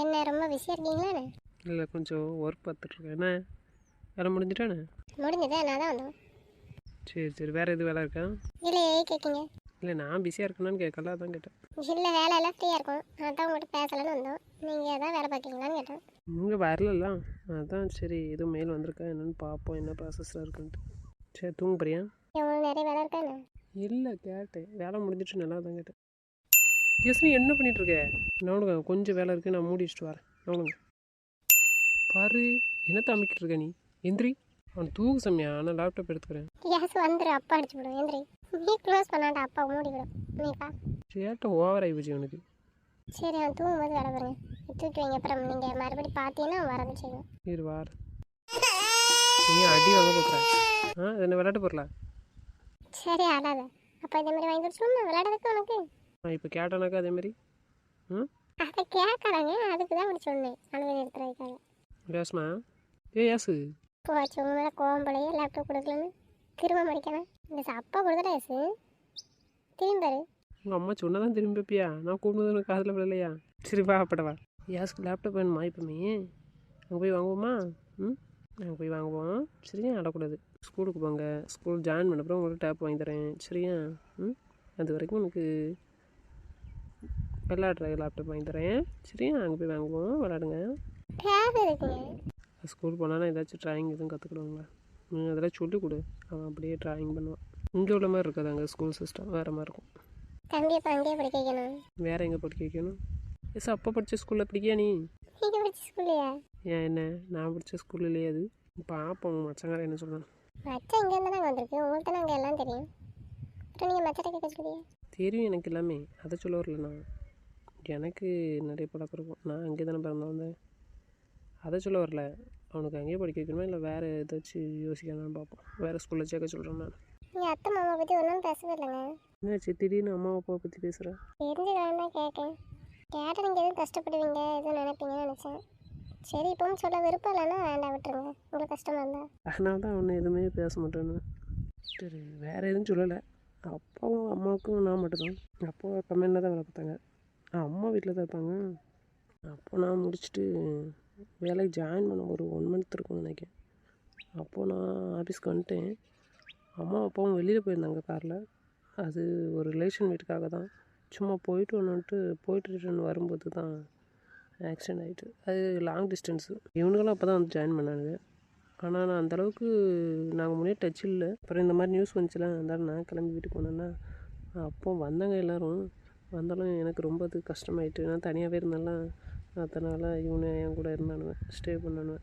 என்ன ரொம்ப பிஸியாக இருக்கீங்களாண்ணே? இல்லை கொஞ்சம் ஒர்க் பார்த்துட்ருக்கேன். என்ன வேலை முடிஞ்சிட்டானே? முடிஞ்சதே நான் தான் வந்தோம். சரி சரி, வேறு எதுவும் வேலை இருக்கா? இல்லை கேட்குங்க. இல்லை நான் பிஸியாக இருக்கேனான்னு கேட்கல, அதான் கேட்டேன். இல்லை வேலையெல்லாம் ஃப்ரீயாக இருக்கும், அதான் உங்கள்கிட்ட பேசலான்னு வந்தோம். நீங்கள் எதாவது வேலை பார்க்கீங்களான்னு கேட்டேன். இங்கே வரல, அதான் சரி எதுவும் மெயில் வந்திருக்கா என்னென்னு பார்ப்போம், என்ன ப்ராசஸில் இருக்குன்ட்டு. சரி தூங்க போறியா? உங்களுக்கு நிறைய வேலை இருக்காண்ணே? இல்லை கேட்டேன், வேலை முடிஞ்சிட்டு நல்லா தான் கேட்டேன். யஸ்னி என்ன பண்ணிகிட்ருக்க? நவனுங்க கொஞ்சம் வேலை இருக்குது, நான் மூடி வச்சுட்டு வரேன். நவனுங்க பாரு, என்னத்தை அமைக்கிட்டு இருக்க நீ? எந்திரி, அவன் தூக்கு சமையா, நான் லேப்டாப் எடுத்துக்கிறேன். கேஸ் வந்துரு, அப்பா அடிச்சு விடும். எந்திரி, நீ க்ளோஸ் பண்ணாட்டா அப்பா மூடி விடும். நீப்பா சேட்டை ஓவர் ஆகிப்போச்சு அவனுக்கு. சரி, அவன் தூங்கும்போது வேலை பாருங்க, தூக்கி வைங்க. அப்புறம் நீங்கள் மறுபடியும் பார்த்தீங்கன்னா வரது செய்யும். இரு வார், நீ அடி வாங்க போக்குறேன். என்ன விளையாட்டு போடல? சரி ஆடாத. அப்போ இதே மாதிரி வாங்கி கொடுத்துருமா விளையாடுறதுக்கு உனக்கு? இப்போ கேட்டானாக்கா அதேமாரி அதை கேட்கறாங்க, அதுக்கு தான் அப்படி சொன்னேன். அனுமதி எடுத்துகிட்டு வைக்காங்க. யாஸ்மா, யாசு போச்சு, உங்க மேலே கோவம் போலையே. லேப்டாப் கொடுக்கலன்னு திரும்ப படிக்கணும். இந்த அப்பா கொடுத்துட்டா யாசு திரும்பாரு. உங்கள் அம்மா சொன்னதான் திரும்பி வைப்பியா? நான் கூப்பிடுறது உனக்கு காதில் விடலையா? சரி வா அப்படவா. யாஸுக்கு லேப்டாப் வேணுமா இப்போமே? அங்கே போய் வாங்குவோமா? நாங்கள் போய் வாங்குவோம். சரியா, ஆடக்கூடாது. ஸ்கூலுக்கு போங்க, ஸ்கூல் ஜாயின் பண்ண அப்புறம் உங்களுக்கு டேப் வாங்கி தரேன். சரியா? அது வரைக்கும் உனக்கு விளையாடுற லேப்டாப் வாங்கி தரேன். சரியா, அங்கே போய் வாங்குவோம், விளையாடுங்க. ஸ்கூல் போனாலும் ஏதாச்சும் ட்ராயிங் எதுவும் கற்றுக்கிடுவாங்களா? அதெல்லாம் சொல்லிக் கொடு, அவன் அப்படியே ட்ராயிங் பண்ணுவான். இங்கே உள்ள மாதிரி இருக்காது, அங்கே ஸ்கூல் சிஸ்டம் வேறு மாதிரி இருக்கும். வேறு எங்கே படிக்க வைக்கணும்? எஸ் அப்பா படித்த ஸ்கூலில் படிக்கியா நீ? ஏன் என்ன, நான் படித்த ஸ்கூல் இல்லையா அது? பார்ப்போம் மச்சங்கார என்ன சொல்கிறான். தெரியும் எனக்கு எல்லாமே, அதை சொல்ல வரலண்ணா. எனக்கு நிறைய பழக்கம் இருக்கும், நான் அங்கே தானே பிறந்து வந்தேன். அதை சொல்ல வரல. அவனுக்கு அங்கேயே படிக்க வைக்கணுமா இல்லை வேறு ஏதாச்சும் யோசிக்கணும்னு பார்ப்போம். வேறு ஸ்கூலில் சேர்க்க சொல்கிறேன் நான். அத்தை மாமா பற்றி ஒன்றும் பேசவே இல்லைங்க. என்னாச்சு திடீர்னு அம்மா அப்பாவை பற்றி பேசுகிறேன்? தெரிஞ்சுக்கலாம் தான் கேட்டேன். கேட்டால் நீங்கள் எதுவும் கஷ்டப்படுவீங்க எதுவும் நினைப்பீங்கன்னு நினச்சேன். சரி இப்போவும் சொல்ல விருப்பம் இல்லைன்னா வேண்டாம், விட்டுருங்க. உங்களுக்கு கஷ்டமாக இருந்தால். அதனால தான் ஒன்று எதுவுமே பேச மாட்டேன்னு. சரி வேறு எதுவும் சொல்லலை. அப்பாவும் அம்மாவுக்கும் நான் மட்டும்தான். அப்பா கம்பெனியில் தான் வேலை பார்த்தாங்க, அம்மா வீட்டில் தான் இருப்பாங்க. அப்போ நான் முடிச்சுட்டு வேலைக்கு ஜாயின் பண்ண ஒரு 1 மந்த் இருக்கும்னு நினைக்கிறேன். அப்போது நான் ஆஃபீஸ்க்கு வந்துட்டேன். அம்மா அப்பாவும் வெளியில் போயிருந்தாங்க காரில். அது ஒரு ரிலேஷன் வீட்டுக்காக தான். சும்மா போயிட்டு போயிட்டு ரிட்டர்ன் வரும்போது தான் ஆக்சிடெண்ட் ஆகிட்டு. அது லாங் டிஸ்டன்ஸு. இவனுங்களும் அப்போ தான் வந்து ஜாயின் பண்ணானுங்க. ஆனால் நான் அந்தளவுக்கு நாங்கள் முன்னே டச் இல்லை. அப்புறம் இந்த மாதிரி நியூஸ் வந்துச்சுலாம், இருந்தாலும் நான் கிளம்பி வீட்டுக்கு போனேன்னா அப்போ வந்தாங்க எல்லோரும். வந்தாலும் எனக்கு ரொம்ப அது கஷ்டமாயிட்டு. நான் தனியாகவே இருந்தேன்ல, அதனால் இவனை என் கூட இருந்தானுவேன், ஸ்டே பண்ணானுவேன்.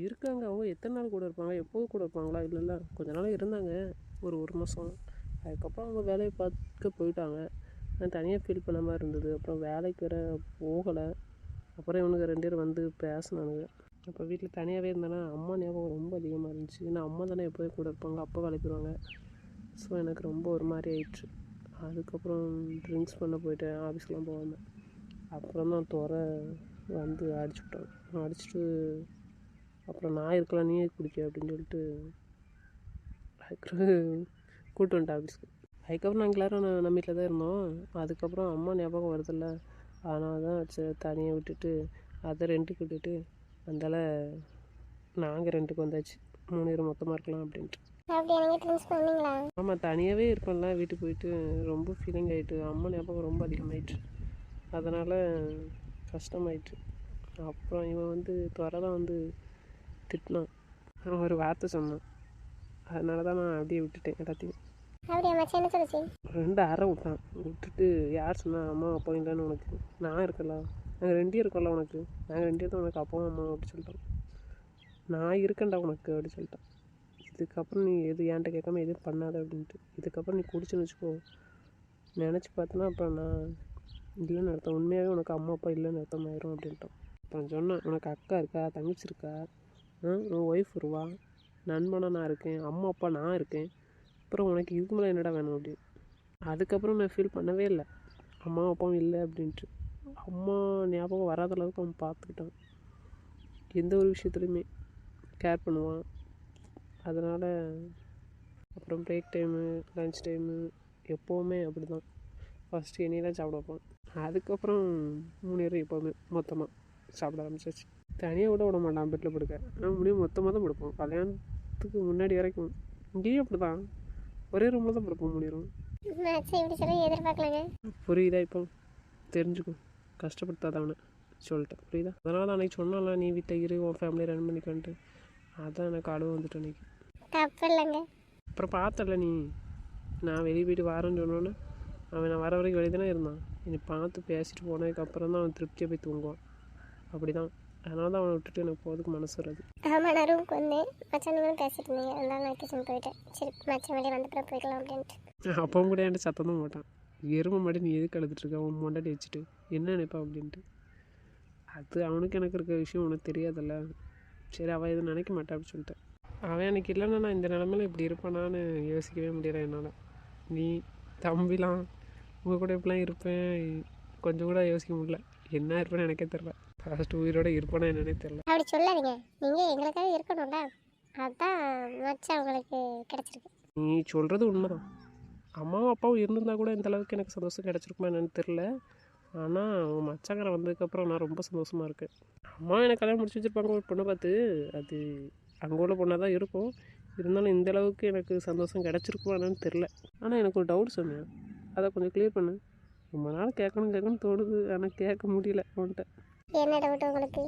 இருக்காங்க, அவங்க எத்தனை நாள் கூட இருப்பாங்க, எப்போது கூட இருப்பாங்களா? இல்லைல்ல, கொஞ்ச நாள் இருந்தாங்க, ஒரு மாதம். அதுக்கப்புறம் அவங்க வேலையை பார்க்க போயிட்டாங்க. நான் தனியாக ஃபீல் பண்ண மாதிரி இருந்தது. அப்புறம் வேலைக்கு வேறு போகலை. அப்புறம் இவனுக்கு 2 பேர் வந்து பேசினானுங்க. அப்போ வீட்டில் தனியாகவே இருந்தேன்னா அம்மா ஞாபகம் ரொம்ப அதிகமாக இருந்துச்சு. ஏன்னா அம்மா தானே எப்போயும் கூட இருப்பாங்க, அப்பா வேலைக்கு போயிடுவாங்க. ஸோ எனக்கு ரொம்ப ஒரு மாதிரி ஆயிடுச்சு. அதுக்கப்புறம் ட்ரிங்க்ஸ் பண்ண போயிட்டேன், ஆஃபீஸ்க்கெலாம் போகாமல். அப்புறம் தான் வந்து அடிச்சு விட்டாங்க. அடிச்சுட்டு அப்புறம் நான் இருக்கலாம், நீ குடிக்க அப்படின்னு சொல்லிட்டு அதுக்கப்புறம் கூப்பிட்டு வந்துட்டேன் ஆஃபீஸ்க்கு. அதுக்கப்புறம் நாங்கள் எல்லோரும் நம்ம வீட்டில் தான் இருந்தோம். அதுக்கப்புறம் அம்மா ஞாபகம் வருதில்ல, அதனால தான் தனியாக விட்டுட்டு அதை ரெண்டுக்கு விட்டுட்டு அந்தால நாங்கள் ரெண்டுக்கு வந்தாச்சு. 3 பேர் மொத்தமாக இருக்கலாம் அப்படின்ட்டு. ஆமாம், தனியாகவே இருப்பேன்ல, வீட்டுக்கு போயிட்டு ரொம்ப ஃபீலிங் ஆகிட்டு. அம்மா ஞாபகம் ரொம்ப அதிகமாகிட்டு, அதனால் கஷ்டமாயிட்டு. அப்புறம் இவன் வந்து தான் வந்து திட்டினான், ஒரு வார்த்தை சொன்னான். அதனால தான் நான் அப்படியே விட்டுட்டேன் எல்லாத்தையும். 2 அரை விட்டான். விட்டுட்டு யார் சொன்னால் அம்மா அப்பா இல்லைன்னு உனக்கு, நான் இருக்கல, நாங்கள் 2 இருக்கோம்ல உனக்கு, நாங்கள் 2 தான் உனக்கு அப்பாவும் அம்மா அப்படி சொல்லிட்டோம். நான் இருக்கேன்டா உனக்கு அப்படி சொல்லிட்டேன். இதுக்கப்புறம் நீ எது என்கிட்ட கேட்காம எதுவும் பண்ணாத அப்படின்ட்டு. இதுக்கப்புறம் நீ குடிச்சுன்னு வச்சுக்கோ, நினச்சி பார்த்தனா அப்புறம் நான் இல்லைன்னு அர்த்தம், உண்மையாகவே உனக்கு அம்மா அப்பா இல்லைன்னு அர்த்தம் ஆயிரும் அப்படின்ட்டோம். அப்புறம் சொன்னேன், உனக்கு அக்கா இருக்கா, தங்கச்சி இருக்கா, உன் ஒய்ஃப் வருவா, நண்பனாக நான் இருக்கேன், அம்மா அப்பா நான் இருக்கேன், அப்புறம் உனக்கு இதுக்கு மேலே என்னடா வேணும் அப்படின்னு. அதுக்கப்புறம் நான் ஃபீல் பண்ணவே இல்லை, அம்மா அப்பாவும் இல்லை அப்படின்ட்டு. அம்மா ஞாபகம் வராத அளவுக்கு அவன் பார்த்துக்கிட்டான். எந்த ஒரு விஷயத்துலையுமே கேர் பண்ணுவான். அதனால் அப்புறம் பிரேக் டைமு, லன்ச் டைமு எப்போவுமே அப்படி தான். ஃபஸ்ட்டு என்னையை தான் சாப்பிட வைப்பான். அதுக்கப்புறம் 3 பேரும் எப்போவுமே மொத்தமாக சாப்பிட ஆரம்பிச்சாச்சு. தனியாக கூட விட மாட்டான் பெட்டில் படுக்க. ஆனால் முடியும் மொத்தமாக தான் படுப்போம். கல்யாணத்துக்கு முன்னாடி வரைக்கும் இங்கேயும் அப்படி தான், ஒரே ரூமில் தான் படுப்போம் 3 பேரும். மேட்ச் இப்படி சொல்ல எதிர்பார்க்கலங்க. புரியுதா? இப்போ தெரிஞ்சுக்கும், கஷ்டப்படுத்தாத அவனை சொல்லிட்டேன். புரியுதா? அதனால தான் அன்றைக்கி சொன்னால நீ வீட்டில் இரு, உன் ஃபேமிலியை ரன் பண்ணிக்கன்ட்டு. அதான் எனக்கு அழுவ வந்துட்டு அன்றைக்கி. தப்பு இல்லைங்க. அப்புறம் பார்த்தல நீ, நான் வெளியே போயிட்டு வரேன்னு சொன்னோன்னே அவன் நான் வர வரைக்கும் வெளியே தானே இருந்தான். என்னை பார்த்து பேசிட்டு போனதுக்கப்புறம் தான் அவன் திருப்தியாக போய் தூங்குவான். அப்படி தான். அதனால தான் அவனை விட்டுட்டு எனக்கு போகிறதுக்கு மனசு வராது. ஆமாம், நான் ரூமுக்கு வந்தேன். மச்சான் நீங்களும் பேசிட்டு இருந்தீங்க. அதனால நான் கிச்சன் போயிட்டேன். சரி மச்சான் வெளியே வந்தப்பறம் போய்க்கலாம் அப்படின்ட்டு. அப்பவும் கூட என்கிட்ட சத்தம் தான் மாட்டான். எருமை மாடி நீ எதுக்கு அழுதுட்டுருக்க, அவன் மொண்டாட்டி வச்சுட்டு என்ன நினைப்பா அப்படின்ட்டு. அது அவனுக்கு எனக்கு இருக்க விஷயம் உனக்கு தெரியாதுல்ல. சரி அவன் எதுவும் நினைக்க மாட்டான் அப்படின்னு சொல்லிட்டேன். அவன் எனக்கு இல்லைன்னா நான் இந்த நிலமையில இப்படி இருப்பேனான்னு யோசிக்கவே முடியல என்னால். நீ தம்பிலாம் உங்கள் கூட இப்படிலாம் இருப்பேன் கொஞ்சம் கூட யோசிக்க முடியல. என்ன இருப்பேன்னு எனக்கே தெரில. ஃபஸ்ட்டு உயிரோட இருப்பேனா என்னன்னே தெரில. அப்படி சொல்லாதீங்க, நீங்கள் எங்களுக்காக இருக்கணும்ல. அதுதான் மச்சான் உங்களுக்கு கிடச்சிருக்கு. நீ சொல்கிறது உண்மைதான். அம்மாவும் அப்பாவும் இருந்திருந்தா கூட இந்த அளவுக்கு எனக்கு சந்தோஷம் கிடச்சிருக்குமா என்னன்னு தெரில. ஆனால் உங்கள் மச்சாங்காரன் வந்ததுக்கப்புறம் நான் ரொம்ப சந்தோஷமாக இருக்கேன். அம்மா எனக்கு கல்யாணம் முடிச்சு வச்சுருப்பாங்க ஒரு பொண்ணை பார்த்து. அது அங்கே உள்ள பொண்ணாக தான் இருக்கும். இருந்தாலும் இந்த அளவுக்கு எனக்கு சந்தோஷம் கிடச்சிருக்குமா என்னன்னு தெரில. ஆனால் எனக்கு ஒரு டவுட் சொன்னேன், அதை கொஞ்சம் க்ளியர் பண்ணு. ரொம்ப நாள் கேட்கணும்னு தோணுது, ஆனால் கேட்க முடியல அவன்கிட்ட. என்ன டவுட் உங்களுக்கு?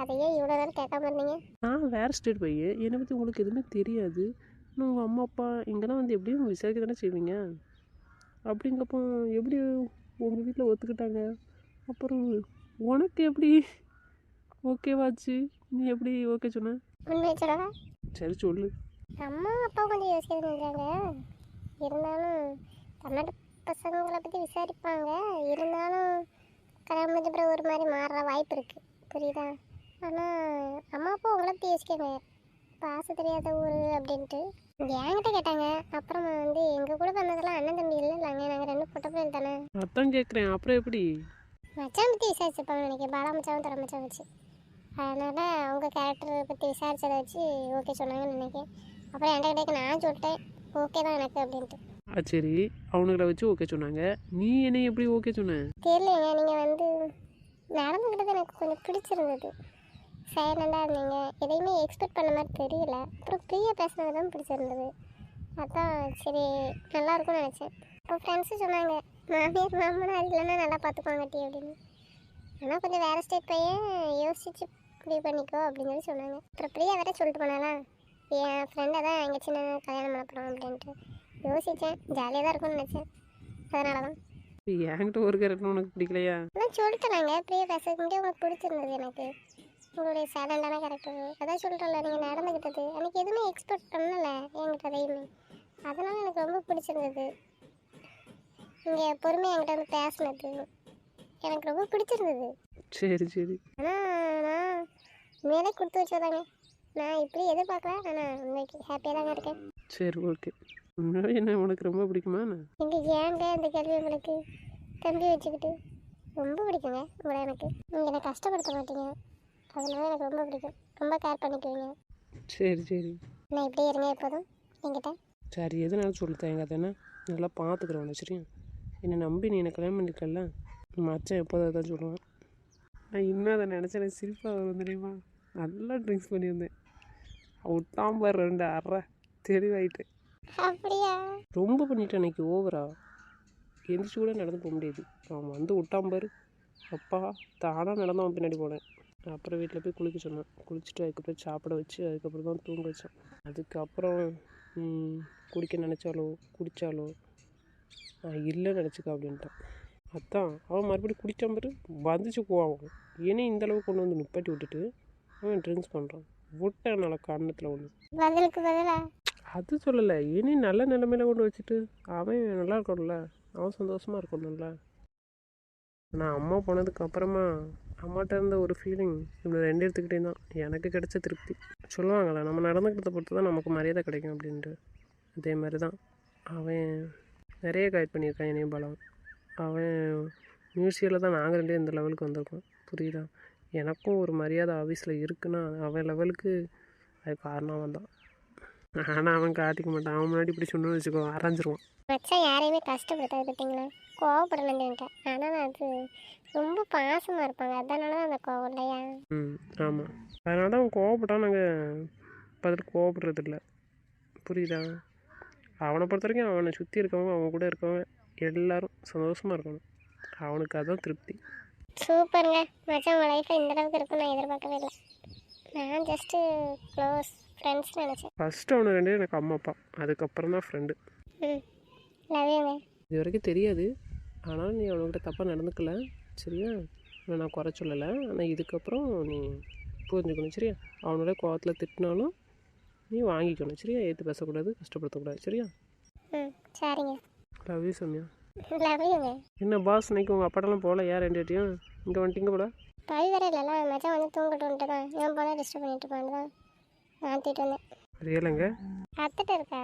அதையே இவ்வளோ நேரம் கேட்காம இருந்தீங்க. நான் வேறு ஸ்டேட் பையன், என்னை பற்றி உங்களுக்கு எதுவுமே தெரியாது. இன்னும் உங்கள் அம்மா அப்பா இங்கெல்லாம் வந்து எப்படியும் விசாரிக்க தானே செய்வீங்க. அப்படிங்கப்போ எப்படி உங்கள் வீட்டில் ஒத்துக்கிட்டாங்க? அப்புறம் உனக்கு எப்படி ஓகேவாச்சு? நீ எப்படி ஓகே சொன்ன? உண்மையை சொல்லவா? சரி சொல்லு. அம்மா அப்பா கொஞ்சம் யோசிக்கிறாங்க. இருந்தாலும் தமிழ்நாட்டு பசங்களை பற்றி விசாரிப்பாங்க. இருந்தாலும் கல்யாணம் முடிஞ்ச பிறகு ஒரு மாதிரி மாறுற வாய்ப்பு இருக்குது. புரியுதா? ஆனால் அம்மா அப்பா உங்களை பற்றி யோசிக்காங்க. பாச தெரியாத ஊர் அப்படின்ட்டு என்கிட்ட கேட்டாங்க. அப்புறமா வந்து எங்கள் கூட பண்ணதெல்லாம் அண்ணன் தம்பி இல்லைங்க, நாங்கள் 2 பொட்ட பிள்ளைகள் தானே. அதான் கேட்குறேன், அப்புறம் எப்படி? மச்சான் பற்றி விசாரிச்சிருப்பாங்க நினைக்கிறேன், பாலா மச்சாவும் தர மச்சான் வச்சு. அதனால் அவங்க கேரக்டரை பற்றி விசாரிச்சதை வச்சு ஓகே சொன்னாங்கன்னு நினைக்கிறேன். அப்புறம் என்கிட்ட கேட்க நான் சொல்லிட்டேன் ஓகே தான் எனக்கு அப்படின்ட்டு. சரி, அவனுங்களை வச்சு ஓகே சொன்னாங்க, நீ என்னை எப்படி ஓகே சொன்ன? தெரியலைங்க, நீங்கள் வந்து நடந்துக்கிட்டது எனக்கு கொஞ்சம் பிடிச்சிருந்தது. சைலண்டாக இருந்தீங்க, எதையுமே எக்ஸ்பெக்ட் பண்ண மாதிரி தெரியல. அப்புறம் ஃப்ரீயாக பேசுனது தான் பிடிச்சிருந்தது. அதான் சரி நல்லாயிருக்கும்னு நினச்சேன். அப்புறம் ஃப்ரெண்ட்ஸு சொன்னாங்க மாமியார் மாமனார் இல்லைன்னா நல்லா பார்த்துக்குவாங்க டி அப்படின்னு. ஆனால் கொஞ்சம் வேறு ஸ்டேட் பையன், யோசிச்சு முடிவு பண்ணிக்கோ அப்படின்னு சொல்லி சொன்னாங்க. அப்புறம் பிரியா வேற சொல்லிட்டு போனாலாம், என் ஃப்ரெண்டை தான் எங்கள் சின்ன கல்யாணம் பண்ண போகிறோம் அப்படின்ட்டு. யோசித்தேன், ஜாலியாக தான் இருக்கும்னு நினச்சேன். அதனால தான் என்கிட்ட ஒரு கேரக்டர் உனக்கு பிடிக்கலையா? அதான் சொல்லிட்டேனாங்க, பிரியா பேசுறதுக்கு முன்னாடி உங்களுக்கு பிடிச்சிருந்தது எனக்கு. உங்களுடைய சைலண்டான கேரக்டர் அதான் சொல்கிறேன்ல, நீங்கள் நடந்துக்கிட்டது எனக்கு எதுவுமே எக்ஸ்பெக்ட் பண்ணலை என்கிட்ட எதையுமே. அதனால் எனக்கு ரொம்ப பிடிச்சிருந்தது. நீங்கள் பொறுமையாக என்கிட்ட வந்து பேசினது எனக்கு ரொம்ப பிடிச்சிருந்தது. சரி சரி. ஆனால் நான் உண்மையிலே கொடுத்து வச்சதாங்க. நான் இப்படி எதிர்பார்க்கல, ஆனால் உண்மைக்கு ஹாப்பியாக தாங்க இருக்கேன். சரி ஓகே. உண்மையாகவே என்ன உனக்கு ரொம்ப பிடிக்குமா? நீங்கள் ஏங்க இந்த கேள்வி உங்களுக்கு தம்பி வச்சுக்கிட்டு? ரொம்ப பிடிக்குங்க உங்களை எனக்கு. நீங்கள் என்னை கஷ்டப்படுத்த மாட்டீங்க, அதனால எனக்கு ரொம்ப பிடிக்கும். ரொம்ப கேர் பண்ணிக்குவீங்க. சரி சரி. நான் இப்படியே இருங்க எப்போதும் என்கிட்ட. சரி, எதுனாலும் சொல்லித்தேன் எங்கள் தானே, நல்லா பார்த்துக்குறேன். சரியா? என்னை நம்பி நீ என்னை கல்யாணம் பண்ணிக்கல, மச்சான் எப்போதான் தான் சொல்லுவேன். நான் இன்னும் அதை நினச்சேன், எனக்கு சிரிப்பாக வரும் தெரியுமா? நல்லா ட்ரிங்க்ஸ் பண்ணியிருந்தேன். விட்டாம்பர் 2 அரை தெளிவாயிட்டு. அப்படியா? ரொம்ப பண்ணிட்டேன் அன்றைக்கி, ஓவரா எந்திரிச்சு கூட நடந்து போக முடியாது. அவன் வந்து விட்டாம்பர். அப்பா தானாக நடந்தவன் பின்னாடி போனேன். அப்புறம் வீட்டில் போய் குளிக்க சொன்னேன். குளிச்சுட்டு அதுக்கப்புறம் சாப்பிட வச்சு அதுக்கப்புறம் தான் தூங்க வச்சேன். அதுக்கப்புறம் குடிக்க நினச்சாலோ குடித்தாலோ நான் இல்லைன்னு நினச்சிக்க அப்படின்ட்டான். அதான் அவன் மறுபடியும் குடித்தான் பாரு, வந்துச்சு கோவம். ஏனே இந்தளவுக்கு கொண்டு வந்து நிப்பாட்டி விட்டுட்டு அவன் ட்ரிங்க்ஸ் பண்ணுறான். விட்டேன் நல்லா கண்ணத்தில் ஒன்று. பதிலுக்கு பதிலா அது சொல்லலை, இனி நல்ல நிலைமையில கொண்டு வச்சுட்டு அவன் நல்லா இருக்கணும்ல, அவன் சந்தோஷமாக இருக்கணும்ல. ஆனால் அம்மா போனதுக்கு அப்புறமா அம்மாட்ட இருந்த ஒரு ஃபீலிங் இவ்வளோ 2 எடுத்துக்கிட்டே தான் எனக்கு கிடைச்ச திருப்தி. சொல்லுவாங்களே, நம்ம நடந்துக்கிட்டதை பொறுத்து தான் நமக்கு மரியாதை கிடைக்கும் அப்படின்ட்டு. அதே மாதிரி தான் அவன் நிறைய கைட் பண்ணியிருக்கான் என்னையும் பலம். அவன் மியூசியில் தான் நாங்கள் 2 இந்த லெவலுக்கு வந்திருக்கோம். புரியுதா? எனக்கும் ஒரு மரியாதை ஆஃபீஸில் இருக்குன்னா அவன் லெவலுக்கு அது காரணம் அவன் தான். ஆனால் அவன் காட்டிக்க மாட்டான். அவன் முன்னாடி இப்படி சொன்னு வச்சுக்கோ, அரைஞ்சிருவான். மச்சான் யாரையுமே கஷ்டப்படுத்தாது பார்த்தீங்களா, கோவப்படலன்ட்டு. ஆனால் அது ரொம்ப பாசமாக இருப்பாங்க, அதனால தான் அந்த கோவம் இல்லையா. ம், ஆமாம். அதனால தான் அவன் கோவப்பட்டான். நாங்கள் பதில் கோவப்படுறதில்ல, புரியுதா? அவனை பொறுத்த வரைக்கும் அவனை சுற்றி இருக்கவங்க, அவன் கூட இருக்கவங்க எல்லாரும் சந்தோஷமாக இருக்கணும். அவனுக்கு அதுதான் திருப்தி. சூப்பருங்க மச்சான், உங்கள் லைஃப்பில் இந்த அளவுக்கு இருக்குன்னு நான் எதிர்பார்க்கவே இல்லை. நான் ஜஸ்ட்டு க்ளோஸ் ஃப்ரெண்ட்ஸ் நினச்சேன். ஃபஸ்ட்டு அவனை ரெண்டு எனக்கு அம்மா அப்பா, அதுக்கப்புறம் தான் ஃப்ரெண்டு. ம், லவ்யூங்க. இது வரைக்கும் தெரியாது. ஆனால் நீ அவனுக்கிட்ட தப்பாக நடந்துக்கல, சரியா? நான் குறை சொல்லலை. ஆனால் இதுக்கப்புறம் நீ புரிஞ்சுக்கணும், சரியா? அவனோட கோவத்தில் திட்டினாலும் நீ வாங்கிக்கணும், சரியா? ஏற்று பேசக்கூடாது, கஷ்டப்படுத்தக்கூடாது, சரியா? ம், சரிங்க. Love you Soumya. லவ்யூங்க. என்ன பாஸ், இன்னைக்கு உங்கள் அப்பாட்டெல்லாம் போகல? யார் ரெண்டு இங்கே வந்துட்டீங்க போல? பழி வர இல்லைல்ல, மச்சான் வந்து தூங்கிட்டு தான் ஏன் போல டிஸ்டர்ப் பண்ணிட்டு இருப்பான்னு தான் மாற்றிட்டு வந்தேன். ரியலங்க? அத்துட்டு இருக்கா,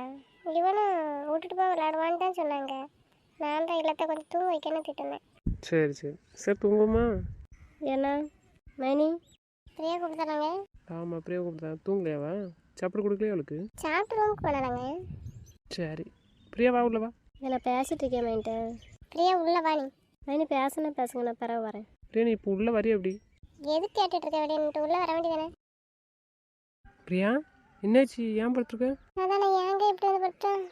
இவனும் விட்டுட்டு போய் விளையாடுவான்னு தான் சொன்னாங்க. நான் தான் இல்லத்தை கொஞ்சம் தூங்க வைக்கணும்னு திட்டுனேன். சரி சரி சரி, தூங்குமா? என்ன மணி? பிரியா கொடுத்துறாங்க. ஆமாம், பிரியா கூப்பிட்டேன். தூங்கலையாவா? சாப்பிட கொடுக்கலையா அவளுக்கு? சாப்பிட்டு ரூமுக்கு போனாங்க. சரி, பிரியா வா, உள்ள வா. நான் பேசிட்டு இருக்கேன் மைன்ட்டு. பிரியா உள்ள வா. நீ மணி பேசுங்க, நான் பிறகு வரேன். பிரியா, நீ இப்போ உள்ளே வரியா? எப்படி எது கேட்டுட்டு இருக்க அப்படின்ட்டு உள்ள வர வேண்டியதானே. பிரியா, என்னாச்சு? ஏன் படுத்துருக்க? அதான் ஏங்க இப்படி வந்து படுத்தேன்.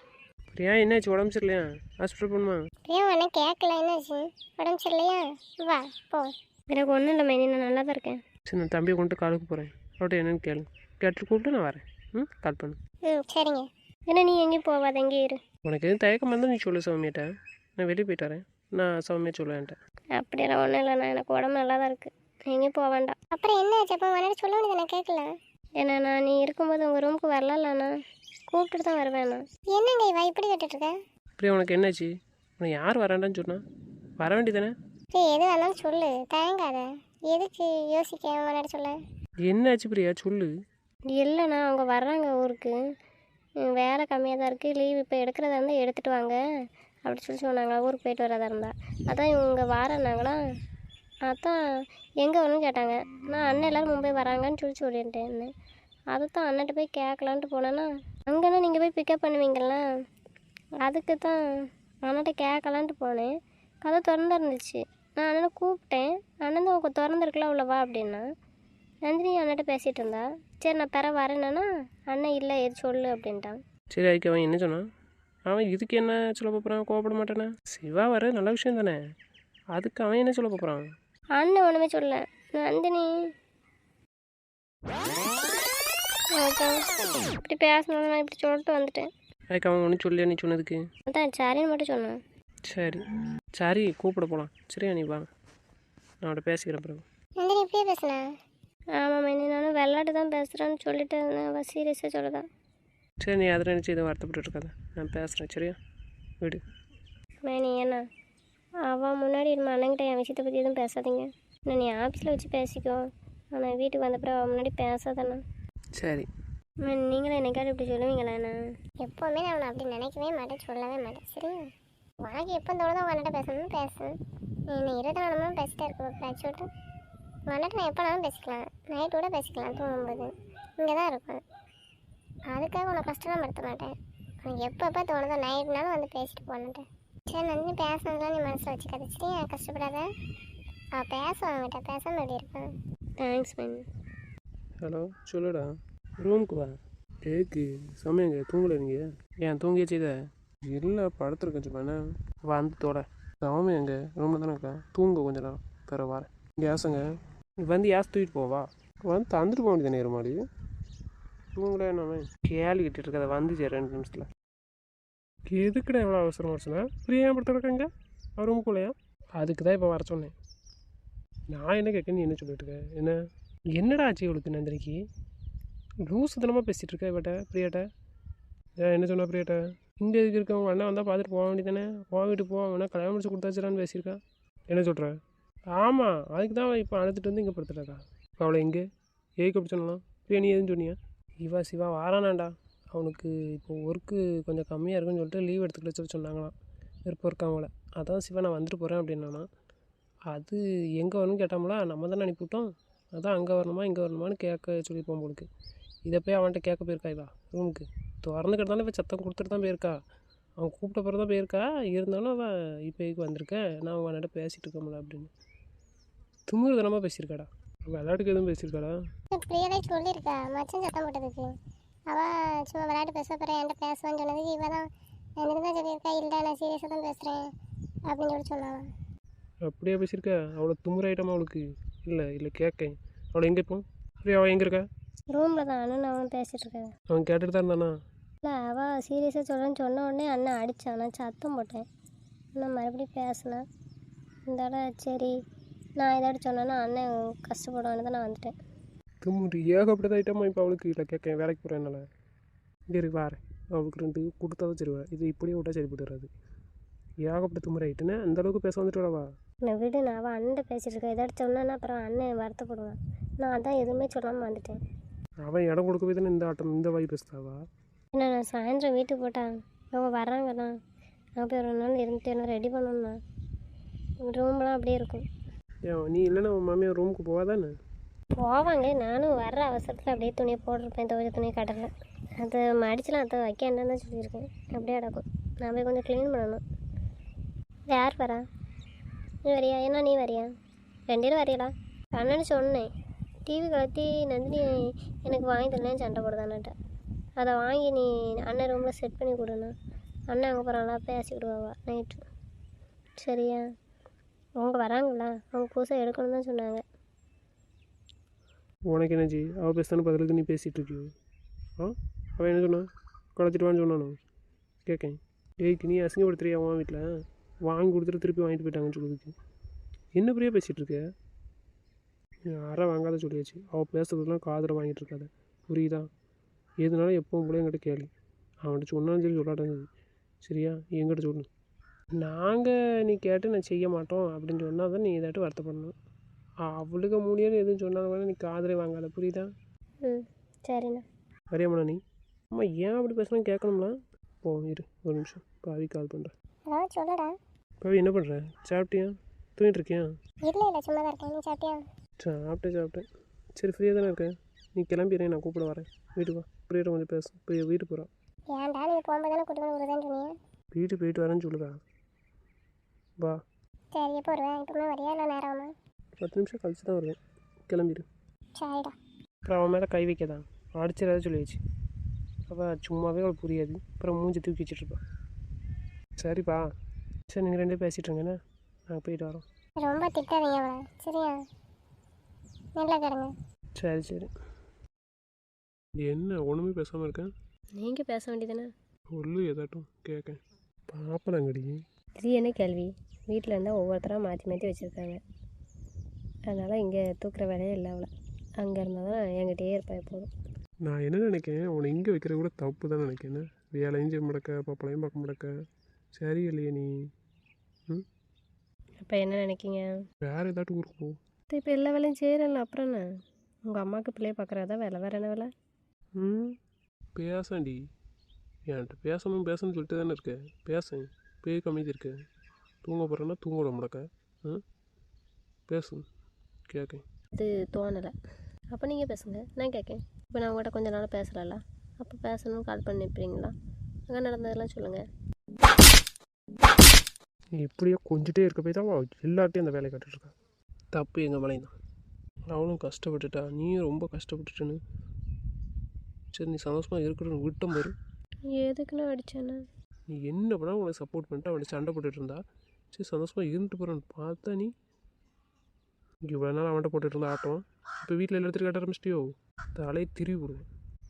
பிரியா, என்னாச்சு? உடம்பு சரியில்லையா? ஹாஸ்பிட்டல் போகணுமா? பிரியா உடனே கேட்கல, என்னாச்சு? உடம்பு சரியில்லையா? வா போ. எனக்கு ஒன்றும் இல்லை மைனி, நான் நல்லா தான் இருக்கேன். சரி, நான் தம்பியை கொண்டு காலுக்கு போகிறேன். அவட்ட என்னன்னு கேட்டு கூப்பிட்டு நான் வரேன். ம், கால் பண்ணு. ம், சரிங்க. ஏன்னா நீ எங்கேயும் போவாத, எங்கே இரு. உனக்கு எதுவும் தயக்கம் இருந்தால் நீ சொல்லு சௌமியிட்ட. நான் வெளியே போயிட்டு வரேன். நான் சௌமியா சொல்லுவேன்ட்ட. அப்படியெல்லாம் ஒன்றும் இல்லைண்ணா, எனக்கு உடம்பு நல்லா தான் இருக்குது, எங்கேயும் போக வேண்டாம். அப்புறம் என்ன ஆச்சு? அப்போ உடனே சொல்ல வேண்டியது, நான் கேட்கல. ஏன்னா நீ இருக்கும்போது உங்கள் ரூமுக்கு வரலாம்ண்ணா, கூப்பிட்டுட்டு தான் வருவேண்ணா. என்னங்க இவா இப்படி கேட்டுட்ருக்க? பிரியா, உனக்கு என்னாச்சு? உனக்கு யார் வராண்டான்னு சொன்னா? வர வேண்டியதானே? எது வேணாலும் சொல்லு, தயங்காத. எதுக்கு யோசிக்க முன்னாடி சொல்ல? என்னாச்சு பிரியா, சொல்லு. இல்லைண்ணா, அவங்க வர்றாங்க ஊருக்கு. வேலை கம்மியாக தான் இருக்குது, லீவ் இப்போ எடுக்கிறதா இருந்தால் எடுத்துகிட்டு வாங்க அப்படி சொன்னாங்க. ஊருக்கு போயிட்டு வரதா இருந்தால் அதான் இவங்க வாரன்னாங்களா. அதான் எங்கே வரணும்னு கேட்டாங்க. நான் அண்ணன் எல்லோரும் மும்பை வராங்கன்னு சொல்லிட்டேன். அதை தான் அண்ணன்ட்ட போய் கேட்கலான்ட்டு போனேன்னா, அங்கேனா நீங்கள் போய் பிக்கப் பண்ணுவீங்களா, அதுக்கு தான் அண்ணன்ட்ட கேட்கலான்ட்டு போனேன். கதை திறந்து இருந்துச்சு. நான் அண்ணனை கூப்பிட்டேன். அண்ணன் தான் உங்கள் திறந்துருக்கலாம் உள்ளவா அப்படின்னா. நந்தினி அண்ணன்ட்ட பேசிகிட்டு இருந்தா. சரி நான் பெற வரேன்னா, அண்ணன் இல்லை எது சொல்லு அப்படின்ட்டான். சரி, அதுக்கு அவன் என்ன சொன்னான்? அவன் இதுக்கு என்ன சொல்ல போகிறான்? கோவப்பட மாட்டானே? சிவா வர நல்ல விஷயம் தானே, அதுக்கு அவன் என்ன சொல்ல போகிறான்? அண்ணன் ஒன்றுமே சொல்ல. நந்தினி இப்படி பேசணும், நான் இப்படி சொல்லிட்டு வந்துட்டேன். அதுக்கு அவன் ஒன்றும் சொல்லியா நீ சொன்னதுக்கு? அதான் சரின்னு மட்டும் சொன்னான். சரி சரி, கூப்பிட போகலாம். சரியா, நீ வா, நான் அவட்ட பேசிக்கிறேன் பிறகு. நந்தினி இப்படியே பேசுனா? ஆமாம் மைனி, நானும் விளாட்டு தான் பேசுகிறேன்னு சொல்லிட்டு அவள் சீரியஸாக சொல்லுதான். சரி, நீ அதில் நினச்சி எதுவும் வருத்தப்பட்டு இருக்காத, நான் பேசுகிறேன், சரியா? விடு மைனி. ஏன்னா அவள் முன்னாடி நம்ம அண்ணங்கிட்ட என் விஷயத்தை பற்றி எதுவும் பேசாதீங்க. நான் நீ ஆஃபீஸில் வச்சு பேசிக்கோ, ஆனால் வீட்டுக்கு வந்தப்பறம் அவள் முன்னாடி பேசாதானே. சரி. நீங்களும் என்னைக்காவது இப்படி சொல்லுவீங்களா? என்ன எப்போவுமே நான் அவனை அப்படி நினைக்கவே மாட்டேன், சொல்லவே மாட்டேன், சரியா? உனக்கு எப்போ தோணுதோ உன்னிட்ட பேசணும்னு பேசு. நீ என்ன 24 மணி நேரம் பேசிட்டே இருக்க பேச்சு விட்டு. உன்னிட்ட நான் எப்போனாலும் பேசிக்கலாம், நைட்டு கூட பேசிக்கலாம், தூங்கும்போது இங்கே தான் இருப்பேன். அதுக்காக உன்னை கஷ்டம்லாம் படுத்த மாட்டேன். உனக்கு எப்போ தோணுதோ நைட்னாலும் வந்து பேசிட்டு போனேன்ட்டேன். சரி நந்தினி, பேசினதுலாம் நீ மனசில் வச்சுக்காத, சரியா? கஷ்டப்படாத. அவள் பேசுவாங்கிட்ட, பேசாமல் எப்படி இருப்பேன். Thanks ma'am. ஹலோ, சொல்லுடா. ரூமுக்கு வா. ஏக்கு சமயங்க தூங்கலை நீங்கள்? ஏன் தூங்கிய செய்த? இல்லை, படுத்துருக்கேன் சும்மா. வந்து தோட சமயம் எங்க ரூமில் தானே இருக்கா, தூங்க கொஞ்ச நேரம் பிற வரேன். கேஸுங்க வந்து ஏஸ் தூக்கிட்டு போவா, வந்து தந்துட்டு போக வேண்டியது நேரம் மாடி. தூங்கல என்னமே கேள்வி கிட்டு இருக்கதை வந்து சரி 2 நிமிஷத்தில். எதுக்குடா எவ்வளோ அவசரம் வச்சுனா? ஃப்ரீயாக ஏன் படுத்து கிடக்கங்க ரூமுக்குள்ளையா? அதுக்கு தான் இப்போ வர சொன்னேன். நான் என்ன கேட்க, நீ என்ன சொல்லிட்டு இருக்க? என்னடா ஆச்சு இவளுக்கு? நந்தினிக்கு லூஸ் தனமாக பேசிகிட்டு இருக்கா இவட்ட பிரியாட்ட. ஏன் என்ன சொன்னா பிரியாட்ட? இங்கே எதுக்கு இருக்கவங்க அண்ணன் வந்தால் பார்த்துட்டு போக வேண்டியதானே, போக வீட்டு போவாங்கன்னா கல்யாணம் முடிச்சு கொடுத்தாச்சுடான்னு பேசியிருக்கா. என்ன சொல்கிற? ஆமாம், அதுக்கு தான் இப்போ அழுத்துட்டு வந்து இங்கே படுத்துட்டாக்கா. இப்போ அவளை எங்கே ஏக்கு அப்படி சொன்னலாம்? பிரியா நீ எதுன்னு சொன்னியா? சிவா வாரானாண்டா, அவனுக்கு இப்போ ஒர்க்கு கொஞ்சம் கம்மியாக இருக்குன்னு சொல்லிட்டு லீவ் எடுத்துக்கிட்டு சொல்லி சொன்னாங்களாம். விருப்பம் இருக்காங்கள, அதான் சிவா நான் வந்துட்டு போகிறேன் அப்படின்னானா. அது எங்கே வரணும்னு கேட்டாமலா, நம்ம தானே அனுப்பிவிட்டோம். அதான் அங்கே வரணுமா இங்கே வரணுமான்னு கேட்க சொல்லி போகும்போதுக்கு இதை போய் அவன்கிட்ட கேட்க போயிருக்கா இவா ரூமுக்கு. திறந்து கிடந்தாலும் இப்போ சத்தம் கொடுத்துட்டு தான் போயிருக்கா. அவன் கூப்பிட்ட பிறகு தான் போயிருக்கா. இருந்தாலும் அவள் இப்போ இதுக்கு வந்திருக்கேன், நான் அவன் என்கிட்ட பேசிகிட்டு இருக்கோம்ல அப்படின்னு திமிருத்தனமாக பேசியிருக்காடா. விளையாட்டுக்கு எதுவும் பேசியிருக்காடா? பிரியாவே சொல்லியிருக்கா மச்சான் சத்தம் போட்டதுக்கு. அவள் சும்மா விளையாட்டு பேச போகிறேன் என்கிட்ட பேசுவான்னு சொன்னதுக்கு இவ தான் எனக்கு தான் சொல்லியிருக்கா, இல்லை நான் சீரியஸாக தான் பேசுகிறேன் அப்படின்னு சொல்லி சொன்னான். அப்படியே பேசியிருக்கா? அவ்வளோ திமிராயிட்டமா அவளுக்கு? இல்லை இல்லை கேட்கேன். அவளை எங்கே இப்போ அப்படியே அவள் எங்கே இருக்கா? ரூமில் தான் அண்ணன் அவன் பேசிகிட்டு இருக்கேன். அவன் கேட்டுட்டு தான் இருந்தானா? இல்லை அவள் சீரியஸாக சொல்கிறேன்னு சொன்ன உடனே அண்ணன் அடித்தான். நான் சத்தம் போட்டேன். அண்ணன் மறுபடியும் பேசினேன். இந்தாட சரி நான் ஏதாட்டு சொன்னேன்னா அண்ணன் கஷ்டப்படுவான்னு தான் நான் வந்துட்டேன். திமுரு ஏகப்பட்டது ஐட்டமா இப்போ அவளுக்கு. இல்லை கேட்கேன், வேலைக்கு போகிறேன் என்னால். சரி வாரேன், அவளுக்கு 2 கொடுத்தாதான் சரி வா. இது இப்படியே விட்டா சரிப்பட்டு வராது. ஏகப்பட்ட திமுறை ஆகிட்டுன்னு அந்தளவுக்கு பேச வந்துட்டு வரவா? நான் விடு, நான் அவள் அண்ணன் பேசிகிட்டு இருக்கேன். ஏதாட்டு சொன்னேன்னா அப்புறம் அண்ணன் வருத்தப்படுவான். நான் அதான் எதுவுமே சொல்லாமல் வந்துட்டேன். அவன் இடம் கொடுக்க போய் தானே இந்த ஆட்டம் இந்த வாய் பேசுதாவா? ஏன்னா நான் சாயந்தரம் வீட்டுக்கு போட்டான் அவங்க வர்றாங்கண்ணா. நான் போய் 2 நாள் இருந்துட்டு என்ன ரெடி பண்ணணும்ண்ணா. ரூம்லாம் அப்படியே இருக்கும். ஏன் நீ இல்லைன்னா உன் மாமியார் ரூமுக்கு போவாதானே? போவாங்க. நானும் வர்ற அவசரத்தில் அப்படியே துணியை போட்டிருப்பேன். துவைச்ச துணியை கடலை அதை மடிச்சலாம் அதை வைக்க என்னன்னு தான் சொல்லியிருக்கேன். அப்படியே கிடக்கும். நான் போய் கொஞ்சம் க்ளீன் பண்ணணும். யார் வரா? நீ வரியா? என்ன நீ வரியா? 2 பேரும் வரையலா? அண்ணன்னு சொன்னேன். டிவி கலத்தி நந்தினி எனக்கு வாங்கி தரலன்னு சண்டை போடுதான்னுட்ட. அதை வாங்கி நீ அண்ணன் ரூமில் செட் பண்ணி கொடுண்ணா. அண்ணன் அங்கே போகிறாங்களா பேசிக்கிடுவாவா நைட்டு. சரியா? அவங்க வராங்களா? அவங்க புதுசாக எடுக்கணும்னு தான் சொன்னாங்க. உனக்கு என்னாச்சு? அவள் பேசுதானே பதிலுக்கு நீ பேசிகிட்டு இருக்கியோ? அவன் என்ன சொன்னான்? குழச்சிட்டு வான்னு சொன்னானோ? கேட்கேன். ஏய்க்கு நீ அசிங்கப்படுத்துறியா அவன் வீட்டில்? வாங்கி கொடுத்துட்டு திருப்பி வாங்கிட்டு போயிட்டாங்கன்னு சொல்லுதுக்கு. என்ன பிரியா பேசிகிட்டு இருக்க? யாரை வாங்காத சொல்லியாச்சு. அவள் பேசுறதுலாம் காதில் வாங்கிட்டு இருக்காத, புரியுதா? எதுனாலும் எப்பவும் போல என்கிட்ட கேளு. அவன்கிட்ட சொன்னாலும் சரி சொல்லாட்டாலும் சரி. சரியா? என்கிட்ட சொல்லு. நாங்கள் நீ கேட்டு நான் செய்ய மாட்டோம் அப்படின்னு சொன்னால் தான் நீ ஏதாட்டும் வருத்தப்படணும். அவளுக்கு முடியாது எதுவும் சொன்னாலும் நீ காதலே வாங்காத, புரியுதா? சரிண்ணா. வரியாமண்ணா நீ? அம்மா ஏன் அப்படி பேசலாம் கேட்கணும்ல? போ இரு ஒரு நிமிஷம், பாவி கால் பண்ணுறேன். ஹலோ சொல்லுடா. பாவி என்ன பண்ணுறேன்? சாப்பிட்டியா? தூங்கிட்டு இருக்கியா? இல்லை இல்லை சும்மா தான் இருக்கேன். நீ சாப்பிட்டியா? சாப்பிட்டேன். சரி ஃப்ரீயாக தானே இருக்கேன். நீ கிளம்பிடுறேன், நான் கூப்பிட வரேன். வீட்டுக்கு வா, ஃப்ரீயாக கொஞ்சம் பேச. போய் வீட்டுக்கு போகிறான். ஏன்டா நீங்கள் போகும்போது தானே கூட்டு விடுறேன்னு சொன்னீங்க. வீட்டுக்கு போயிட்டு வரேன்னு சொல்லுதா? வா. சரி எப்போ வருவேன்? இப்போமே வரியா இல்லை நேரமா? 10 நிமிஷம் கழிச்சு தான் வருவேன். கிளம்பிடு. சரிடா. அப்புறம் அவன் மேலே கை வைக்கதான் அடிச்சிடாத சொல்லிடுச்சு. அவள் சும்மாவே அவளுக்கு புரியாது. அப்புறம் மூஞ்சி தூக்கி வச்சுட்ருப்பான். சரிப்பா, சரி நீங்கள் 2 பேரும் பேசிகிட்டு இருங்கண்ணே, நாங்கள் போயிட்டு வரோம். ரொம்ப திட்டாதீங்க அவளை, சரியா? நல்லா கேளுங்க. சரி. என்ன ஒன்றுமே பேசாமல் இருக்கேன்? நீங்கள் பேச வேண்டியதானே? சொல்லு ஏதாட்டும் கேட்க. பாப்பலாங்கடி. இது என்ன கேள்வி? வீட்டில் இருந்தால் ஒவ்வொருத்தராக மாற்றி வச்சுருக்காங்க. அதனால் இங்கே தூக்குற வேலையே இல்லை அவளை. அங்கே இருந்தால் தான் என்கிட்டயே இருப்பா எப்போதும். நான் என்ன நினைக்கிறேன், அவனை இங்கே வைக்கிற கூட தப்பு தான் நினைக்கிறேன். வேலையும் செய்ய முடக்க, பாப்பளையும் பார்க்க முடக்க. சரி இல்லையே நீ? அப்போ என்ன நினைக்கிங்க? வேறு ஏதாட்டும் ஊருக்கு போ. இப்போ எல்லா வேலையும் செய்கிறேன்ல, அப்புறம் என்ன? உங்கள் அம்மாவுக்கு பிள்ளைய பார்க்குறதா வேலை, வேறு என்ன வேலை? பேசாண்டி, என்கிட்ட பேசணும்னு சொல்லிட்டு தானே இருக்க. பேசேன், பேய் கம்மிது இருக்க. தூங்க போகிறேன்னா தூங்க விட முடக்க. பேசு கேட்க. இது தோணலை. அப்போ நீங்கள் பேசுங்க, நான் கேட்கேன். இப்போ நான் உங்கள்கிட்ட கொஞ்ச நாள் பேசலாம்ல, அப்போ பேசணும்னு கால் பண்ணிப்பீங்களா? அங்கே நடந்ததெல்லாம் சொல்லுங்கள். நீ இப்படியே கொஞ்சிட்டே இருக்க போய் தான் எல்லார்ட்டையும் அந்த வேலையை கட்டுருக்கா. தப்பு எங்கள் மேலேயும் தான். அவனும் கஷ்டப்பட்டுட்டா, நீயும் ரொம்ப கஷ்டப்பட்டுட்டுன்னு. சரி நீ சந்தோஷமாக இருக்கணும்னு விட்டம் வரும். எதுக்குன்னு அடித்தேன்னு? நீ என்ன பண்ணால் உனக்கு சப்போர்ட் பண்ணிட்டு அவன்கிட்ட சண்டை போட்டுட்டு இருந்தா. சரி சந்தோஷமாக இருந்துட்டு போகிறான்னு பார்த்தா நீ இவ்வளோ நாள் அவன்கிட்ட போட்டுட்டு இருந்தா ஆட்டம். இப்போ வீட்டில் எல்லாத்தையும் கட்ட ஆரம்பிச்சிட்டியோ? தலையை திருவி விடுவேன்.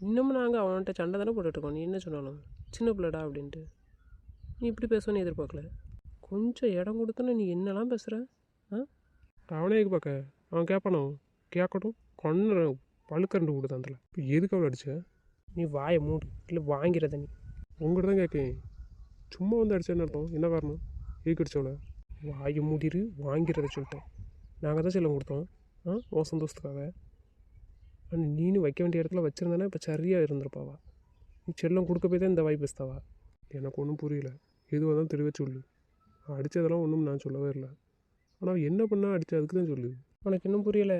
இன்னமும் நாங்கள் அவன்கிட்ட சண்டை தானே போட்டுட்ருக்கோம். நீ என்ன சொன்னாலும் சின்ன பிள்ளைடா அப்படின்ட்டு நீ இப்படி பேசுவேன்னு எதிர்பார்க்கல. கொஞ்சம் இடம் கொடுத்தோன்னு நீ என்னெல்லாம் பேசுகிற? அவனே எதுக்கு பார்க்க? அவன் கேட்பானோ? கேட்கட்டும். கண்ணு பழுக்கரண்டு கொடுத்தான் அதில். இப்போ எதுக்கு அவளை அடிச்ச? நீ வாயை மூடு, இல்லை வாங்கிறத நீ. உங்கள்கிட்ட தான் கேட்கேன். சும்மா வந்து அடிச்சேன்னு அர்த்தம். என்ன காரணம்? எதுக்கு அடிச்சவளை? வாயை மூடிரு, வாங்கிறத சொல்லிட்டேன். நாங்கள் தான் செல்லம் கொடுத்தோம் உன் சந்தோஷத்துக்காக. ஆனால் நீனு வைக்க வேண்டிய இடத்துல வச்சுருந்தானே இப்போ சரியாக இருந்திருப்பாவா. நீ செல்லம் கொடுக்க போய் தான் இந்த வாய் பேசுதாவா? எனக்கு ஒன்றும் புரியல. எதுவாக தான் தெளிவாக சொல்லு. அடித்ததெல்லாம் ஒன்றும் நான் சொல்லவே இல்லை. ஆனால் என்ன பண்ணால் அடித்த அதுக்கு தான் சொல்லு. உனக்கு இன்னும் புரியலை.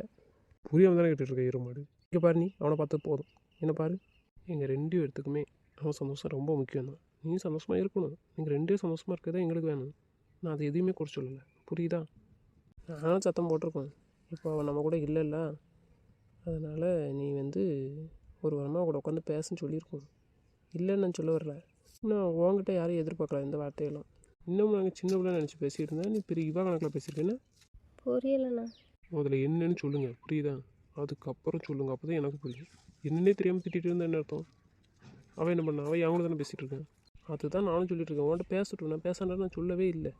புரியாமல் தானே கேட்டுட்ருக்க ஈரமாடு. இங்கே பாரு, நீ அவனை பார்த்தது போதும். என்ன பாரு, எங்கள் 2 பேர்த்துக்குமே அவன் சந்தோஷம் ரொம்ப முக்கியம் தான். நீ சந்தோஷமாக இருக்கணும். நீங்கள் ரெண்டே சந்தோஷமாக இருக்கிறதே எங்களுக்கு வேணும். நான் அதை எதுவுமே குறை சொல்லலை, புரியுதா? நானும் சத்தம் போட்டிருக்கோம். இப்போ அவன் நம்ம கூட இல்லைல்ல, அதனால் நீ ஒரு வாரமாக கூட உட்காந்து பேசுன்னு சொல்லியிருக்கோம். இல்லைன்னு நான் சொல்ல வரல. இன்னும் உங்ககிட்ட யாரையும் எதிர்பார்க்கலாம் இந்த வார்த்தையெல்லாம். இன்னும் நாங்கள் சின்ன பிள்ளை நினச்சி பேசிகிட்டு இருந்தேன், நீ பெரிய இவா கணக்கில் பேசியிருக்கேன்னா. புரியலண்ணா. முதல்ல என்னன்னு சொல்லுங்கள், புரியுதா? அதுக்கப்புறம் சொல்லுங்கள், அப்போ தான் எனக்கு புரியும். என்னன்னே தெரியாமல் திட்டிகிட்டு இருந்தா என்ன அர்த்தம்? அவன் என்ன பண்ணான்? அவன் என் தானே பேசிகிட்டு இருக்கேன். அதுதான் நானும் சொல்லிட்டு இருக்கேன். உன்கிட்ட பேசட்டும், நான் பேசாண்டா நான் சொல்லவே இல்லை.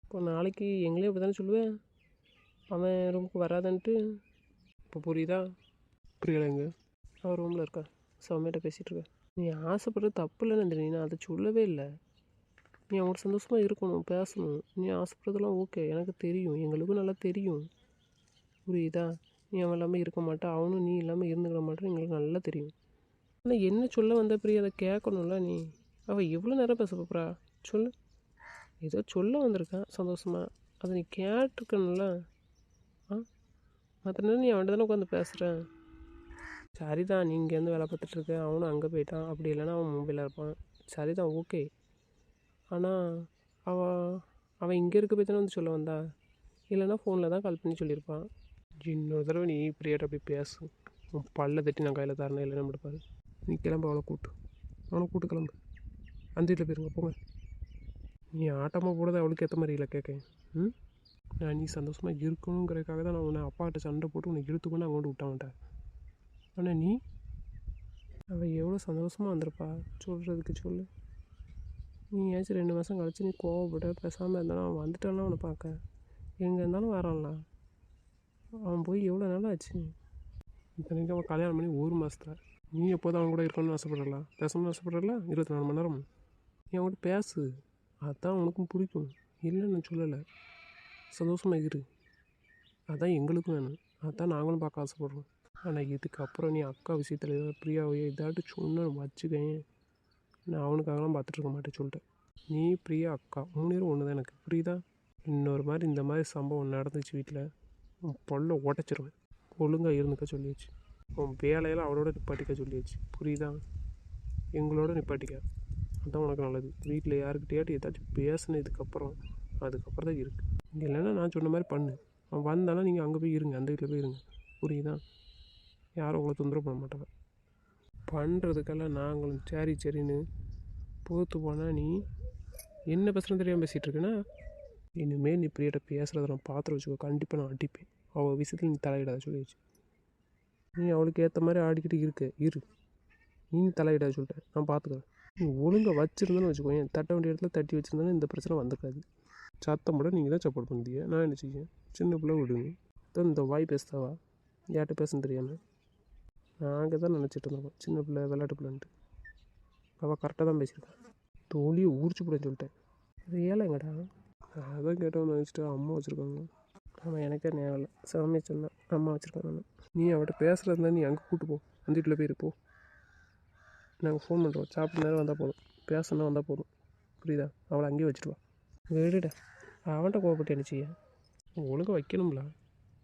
இப்போ நாளைக்கு எங்களே அப்படி தானே சொல்லுவேன், அவன் ரூமுக்கு வராதன்ட்டு. இப்போ புரியுதா? புரியலைங்க. அவன் ரூமில் இருக்கா, சமையட்ட பேசிகிட்டு இருக்கேன். நீ ஆசைப்படுறது தப்பு இல்லைன்னு நந்தினி, நான் அதை சொல்லவே இல்லை. நீ அவங்களுக்கு சந்தோஷமாக இருக்கணும், பேசணும். நீ ஆசைப்படுறதெல்லாம் ஓகே, எனக்கு தெரியும், எங்களுக்கும் நல்லா தெரியும், புரியுதா? நீ அவன் இல்லாமல் இருக்க மாட்டா, அவனும் நீ இல்லாமல் இருந்துக்கிட மாட்டேன்னு எங்களுக்கு நல்லா தெரியும். ஆனால் என்ன சொல்ல வந்த பிரியா, அதை கேட்கணும்ல நீ. அவள் எவ்வளோ நேரம் பேச போகிறா சொல்லு? ஏதோ சொல்ல வந்திருக்கான் சந்தோஷமாக, அதை நீ கேட்டிருக்கணும்ல. மற்ற நேரம் நீ அவன்கிட்ட தானே உட்காந்து பேசுகிறேன். சரிதான், நீ இங்கேருந்து வேலை பார்த்துட்ருக்க, அவனும் அங்கே போயிட்டான், அப்படி இல்லைன்னா அவன் மும்பையில் இருப்பான். சரிதான், ஓகே. ஆனால் அவன் அவன் இங்கே இருக்க போய் தானே சொல்ல வந்தா, இல்லைன்னா ஃபோனில் தான் கால் பண்ணி சொல்லியிருப்பான். இன்னொரு தடவை நீ பிரியாட்ட போய் பேசு, உன் பல்ல தட்டி நான் கையில் தரணும், இல்லைன்னா முடிப்பாரு. நீ கிளம்பு, அவனை கூட்டு கிளம்பு. அந்த வீட்டில் போயிருங்க, போங்க. நீ ஆட்டமாக போடுறது அவளுக்கு ஏற்ற மாதிரி இல்லை கேட்கேன். நான் நீ சந்தோஷமாக இருக்கணுங்கிறதுக்காக தான் நான் உன்னை அப்பாட்ட சண்டை போட்டு உன்னை இழுத்துக்கொண்டு அங்கே கொண்டு விட்டான்ட்டேன். ஆனால் நீ அவள் எவ்வளோ சந்தோஷமாக வந்திருப்பா சொல்கிறதுக்கு சொல்லு. நீ ஏதாச்சும் 2 மாதம் கழிச்சு நீ கோவப்பட பேசாமல் இருந்தாலும் அவன் வந்துட்டான்லாம் அவனை பார்க்க, எங்கே இருந்தாலும் வரான்ல. அவன் போய் எவ்வளோ நாள் ஆச்சு? இத்தனைக்கும் அவன் கல்யாணம் பண்ணி 1 மாதத்துல. நீ எப்போதான் அவன் கூட இருக்கணும்னு ஆசைப்பட்றல, பேசணும்னு ஆசைப்பட்றல, 24 மணி நேரம் நீ அவன்கிட்ட பேசு. அதுதான் உனக்கும் பிடிக்கும், இல்லைன்னு நான் சொல்லலை. சந்தோஷமாக இரு, அதுதான் எங்களுக்கும் வேணும், அதுதான் நாங்களும் பார்க்க ஆசைப்பட்றோம். ஆனால் இதுக்கப்புறம் நீ அக்கா விஷயத்தில் ஏதாவது பிரியாவையோ இதாட்டு சொன்னு வச்சுக்கேன், நான் அவனுக்காகலாம் பார்த்துட்ருக்க மாட்டேன் சொல்லிட்டேன். நீ பிரியா அக்கா 3 பேரும் ஒன்று தான் எனக்கு, புரியுதா? இன்னொரு மாதிரி இந்த மாதிரி சம்பவம் நடந்துச்சு வீட்டில், உன் பொல்ல உடச்சிருவேன். ஒழுங்காக இருந்துக்க சொல்லியாச்சு. உன் வேலையெல்லாம் அவளோட நிப்பாட்டிக்க சொல்லியாச்சு, புரியுதா? எங்களோட நிப்பாட்டிக்க, அதுதான் உனக்கு நல்லது. வீட்டில் யாருக்கிட்டையாட்டி ஏதாச்சும் பேசினதுக்கப்புறம் அதுக்கப்புறம் தான் இருக்குது. இல்லைன்னா நான் சொன்ன மாதிரி பண்ணு. அவன் வந்தாலும் நீங்கள் அங்கே போய் இருங்க, அந்த வீட்டில் போய் இருங்க, புரியுதா? யாரும் உங்களை தொந்தரவு பண்ண மாட்டாங்க. பண்ணுறதுக்கெல்லாம் நாங்களும் சரின்னு போத்து போனால் நீ என்ன பேசுகிறேன்னு தெரியாமல் பேசிகிட்டு இருக்கேன்னா, இனிமேல் நீ பிரியாட்ட பேசுகிறத நான் பார்த்துட்டு வச்சுக்கோ, கண்டிப்பாக நான் அடிப்பேன். அவள் விஷயத்தில் நீ தலையிடாத சொல்லிடுச்சு. நீ அவளுக்கு ஏற்ற மாதிரி ஆடிக்கிட்டு இரு, நீ தலையிடாத சொல்லிட்டேன், நான் பார்த்துக்கிறேன். நீ ஒழுங்காக வச்சுருந்தேன்னு வச்சுக்கோ, தட்ட வேண்டிய இடத்துல தட்டி வச்சுருந்தாலும் இந்த பிரச்சனை வந்திருக்காது. சத்தம் போட நீங்கள் தான் சப்போர்ட் பண்ணுறீங்க, நான் என்ன செய்ய? சின்ன பிள்ளை விடுங்க தான் இந்த வாய் பேசுதாவா, யார்கிட்ட பேசணும் தெரியாமல். நாங்கள் தான் நினச்சிட்டு இருந்தோம் சின்ன பிள்ளை விளையாட்டு பிள்ளைன்ட்டு. அவள் கரெக்டாக தான் பேசியிருக்கான். தோழியை ஊறிச்சு போட சொல்லிட்டேன். அது ஏழை எங்கடா? அதான் கேட்டவன் நினச்சிட்டு அம்மா வச்சுருக்காங்க. அவன் எனக்கே ஞாபகம் இல்லை, சாமியை சொன்னான் அம்மா வச்சுருக்காங்க. நீ அவட்ட பேசுகிறதா இருந்தால் நீ அங்கே கூப்பிட்டு போ, அந்த வீட்டில் போய் இருப்போம். நாங்கள் ஃபோன் பண்ணுறோம், சாப்பிட்ட நேரம் வந்தால் போதும், பேசணுன்னா வந்தால் போதும், புரியுதா? அவளை அங்கேயே வச்சுட்டு வா. விடுடா, அவன்கிட்ட கோவப்பட்டு என்ன செய்ய? ஒழுங்காக வைக்கணும்ல,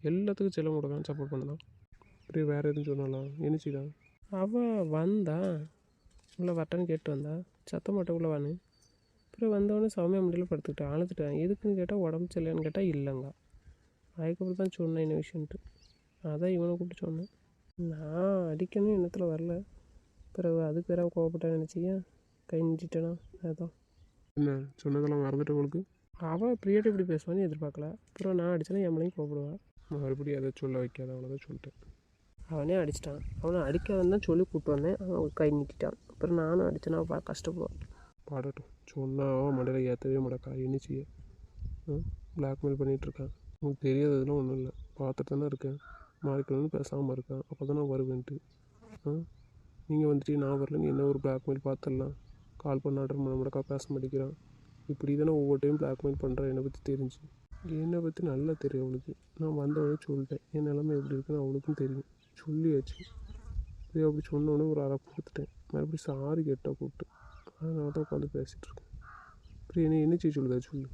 எல்லாத்துக்கும் செல்லம் கொடுக்கலாம், சப்போர்ட் பண்ணலாம். அப்படியே வேறு எதுவும் சொன்னாலாம் என்ன செய்தான்? அவள் வந்தா உள்ளே வரட்டான்னு கேட்டு வந்தா, சத்தம் மாட்ட உள்ள வான்னு. அப்புறம் வந்தவொடனே சௌமியா முடியல படுத்துக்கிட்டேன், அழுதுட்டேன். எதுக்குன்னு கேட்டால் உடம்பு சரியில்லைன்னு கேட்டால் இல்லைங்க. அதுக்கப்புறம் தான் சொன்னேன் என்ன விஷயன்ட்டு. அதான் இவனை கூப்பிட்டு சொன்னேன். நான் அடிக்கணும் எண்ணத்தில் வரல, பிறகு அதுக்கு வேற கோவப்பட்டேன் நினச்சிக்க, கை நிட்டிட்டேனா, அதுதான். என்ன சொன்னதெல்லாம் மறந்துட்டு உங்களுக்கு? அவள் பிரியாட்டி இப்படி பேசுவான்னு எதிர்பார்க்கல. அப்புறம் நான் அடித்தேன்னா என் மனைவி கோவப்படுவாள். மறுபடியும் அதை சொல்ல வைக்காத, அவ்வளோதான் சொல்லிட்டேன். அவனே அடிச்சிட்டான், அவனை அடிக்காதன்னு தான் சொல்லி கூப்பிட்டு வந்தேன், அவன் கை நீட்டிட்டான். அப்புறம் நானும் அடித்தேன்னா அவள் கஷ்டப்படுவான். பாடட்டும், சொன்னால் மண்டையில் ஏற்றவே மாட்டக்கா, என்ன செய்ய? பிளாக்மெயில் பண்ணிகிட்ருக்கான். உங்களுக்கு தெரியாததுலாம் ஒன்றும் இல்லை, பார்த்துட்டு தானே இருக்கேன். மாறிக்கணும்னு பேசாமல் இருக்கேன், அப்போ தான் நான் வருவேன்ட்டு. நீங்கள் வந்துட்டு நான் வரலன்னு என்ன ஒரு பிளாக்மெயில் பார்த்துடலாம். கால் பண்ண ஆர்டர் பண்ண மாட்டக்கா, பேச மாட்டேங்கிறான். இப்படி தானே ஒவ்வொரு டைம் பிளாக்மெயில் பண்ணுறேன். என்னை பற்றி தெரிஞ்சு, என்னை பற்றி நல்லா தெரியும் அவளுக்கு. நான் வந்தவொடனே சொல்லிட்டேன், என் நிலமை எப்படி இருக்குன்னு அவளுக்கும் தெரியும், சொல்லியாச்சு. அப்படியே அப்படி சொன்னோடனே ஒரு அரை கொடுத்துட்டேன். மறுபடியும் சாரி கேட்டால் கூப்பிட்டு, அதனால தான் உட்காந்து பேசிகிட்ருக்கேன். அப்படி என்ன செய்ய சொல்லுதா சொல்லு.